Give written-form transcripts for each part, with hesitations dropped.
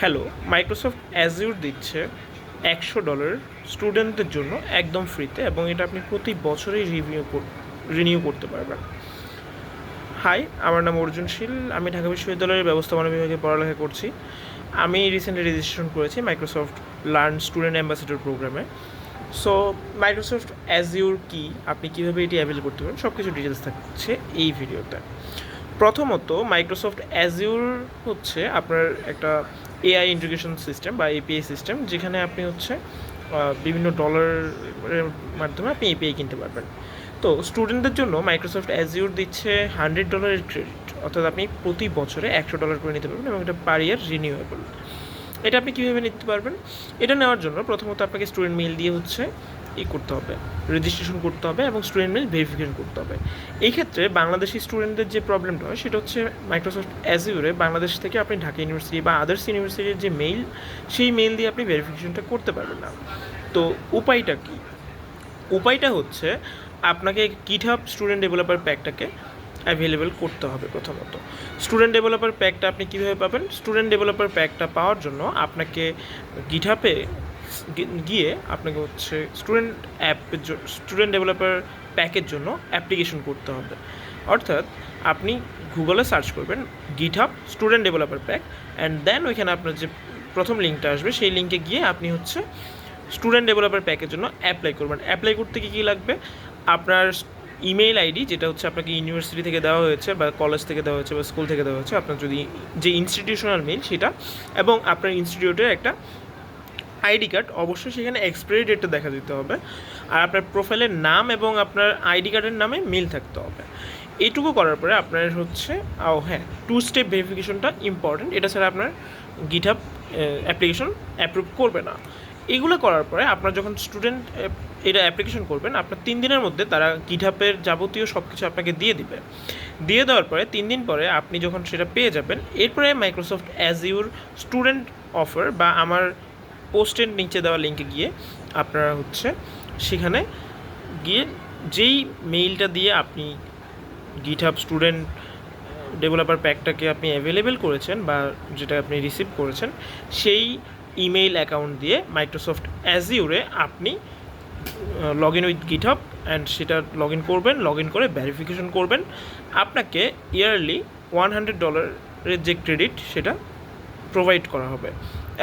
Hello, Microsoft অ্যাজিউর দিচ্ছে $100 স্টুডেন্টদের জন্য একদম ফ্রিতে, এবং এটা আপনি প্রতি বছরেই রিনিউ করতে পারবেন। হাই, আমার নাম অর্জুন শীল। আমি ঢাকা বিশ্ববিদ্যালয়ের ব্যবস্থাপনা বিভাগে পড়ালেখা করছি। আমি রিসেন্টলি রেজিস্ট্রেশন করেছি মাইক্রোসফট লার্ন স্টুডেন্ট অ্যাম্বাসেডর প্রোগ্রামে। সো মাইক্রোসফট অ্যাজিউর কি, আপনি কীভাবে এটি অ্যাভেল করতে পারেন, সব কিছু ডিটেলস থাকছে এই ভিডিওতে। প্রথমত, মাইক্রোসফট অ্যাজিউর হচ্ছে আপনার একটা এআই ইন্টিগ্রেশন সিস্টেম বা এপিআই সিস্টেম, যেখানে আপনি হচ্ছে বিভিন্ন ডলারের মাধ্যমে আপনি এপিআই কিনতে পারবেন। তো স্টুডেন্টদের জন্য মাইক্রোসফট অ্যাজিউর দিচ্ছে $100 ক্রেডিট, অর্থাৎ আপনি প্রতি বছরে $100 করে নিতে পারবেন, এবং এটা পার ইয়ার রিনিউয়েবল। এটা আপনি কীভাবে নিতে পারবেন? এটা নেওয়ার জন্য প্রথমত আপনাকে স্টুডেন্ট মেইল দিয়ে হচ্ছে করতে হবে, রেজিস্ট্রেশন করতে হবে, এবং স্টুডেন্ট মেইল ভেরিফিকেশন করতে হবে। এই ক্ষেত্রে বাংলাদেশি স্টুডেন্টদের যে প্রবলেমটা হয় সেটা হচ্ছে মাইক্রোসফট অ্যাজিউরে বাংলাদেশ থেকে আপনি ঢাকা ইউনিভার্সিটি বা আদার্স ইউনিভার্সিটির যে মেইল, সেই মেইল দিয়ে আপনি ভেরিফিকেশনটা করতে পারবেন না। তো উপায়টা কী? উপায়টা হচ্ছে আপনাকে গিটহাব স্টুডেন্ট ডেভেলপার প্যাকটাকে অ্যাভেলেবেল করতে হবে। প্রথমত স্টুডেন্ট ডেভেলপার প্যাকটা আপনি কীভাবে পাবেন? স্টুডেন্ট ডেভেলপার প্যাকটা পাওয়ার জন্য আপনাকে গিটহাবে গিয়ে আপনাকে হচ্ছে স্টুডেন্ট ডেভেলপার প্যাকের জন্য অ্যাপ্লিকেশন করতে হবে। অর্থাৎ আপনি গুগলে সার্চ করবেন GitHub student developer pack, and then ওইখানে আপনার যে প্রথম লিঙ্কটা আসবে সেই লিঙ্কে গিয়ে আপনি হচ্ছে স্টুডেন্ট ডেভেলপার প্যাকের জন্য অ্যাপ্লাই করবেন। অ্যাপ্লাই করতে কী লাগবে? আপনার ইমেইল আইডি, যেটা হচ্ছে আপনাকে ইউনিভার্সিটি থেকে দেওয়া হয়েছে বা কলেজ থেকে দেওয়া হয়েছে বা স্কুল থেকে দেওয়া হয়েছে, আপনার যদি যে ইনস্টিটিউশনাল মেইল সেটা, এবং আপনার ইনস্টিটিউটের একটা আইডি কার্ড, অবশ্যই সেখানে এক্সপায়ারি ডেটটা দেখা দিতে হবে, আর আপনার প্রোফাইলের নাম এবং আপনার আইডি কার্ডের নামে মিল থাকতে হবে। এইটুকু করার পরে আপনার হচ্ছে হ্যাঁ, 2 স্টেপ ভেরিফিকেশনটা ইম্পর্টেন্ট, এটা ছাড়া আপনার গিটহাব অ্যাপ্লিকেশন অ্যাপ্রুভ করবে না। এগুলো করার পরে আপনার যখন স্টুডেন্ট এটা অ্যাপ্লিকেশন করবেন, আপনার 3 দিনের মধ্যে তারা গিটহাবের যাবতীয় সব কিছু আপনাকে দিয়ে দিবে। দিয়ে দেওয়ার পরে 3 দিন পরে আপনি যখন সেটা পেয়ে যাবেন, এরপরে মাইক্রোসফট অ্যাজিউর স্টুডেন্ট অফার বা আমার পোস্টের নিচে দেওয়া লিঙ্কে গিয়ে আপনারা হচ্ছে সেখানে গিয়ে যেই মেইলটা দিয়ে আপনি গিটহাব স্টুডেন্ট ডেভেলপার প্যাকটাকে আপনি অ্যাভেলেবেল করেছেন বা যেটা আপনি রিসিভ করেছেন, সেই ইমেইল অ্যাকাউন্ট দিয়ে মাইক্রোসফট অ্যাজিউরে আপনি log in with GitHub, and সেটা লগ ইন করবেন। লগ ইন করে ভেরিফিকেশন করবেন। আপনাকে ইয়ারলি $100 যে ক্রেডিট সেটা প্রোভাইড করা হবে,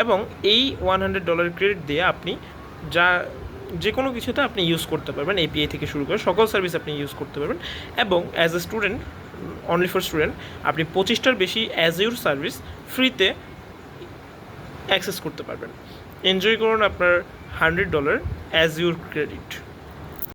এবং এই $100 ক্রেডিট দিয়ে আপনি যে কোনো কিছুতে আপনি ইউজ করতে পারবেন। এপিআই থেকে শুরু করে সকল সার্ভিস আপনি ইউজ করতে পারবেন, এবং as a student, only for student, আপনি 25টার বেশি অ্যাজিউর সার্ভিস ফ্রিতে অ্যাক্সেস করতে পারবেন। এনজয় করুন আপনার $100 অ্যাজিউর ক্রেডিট।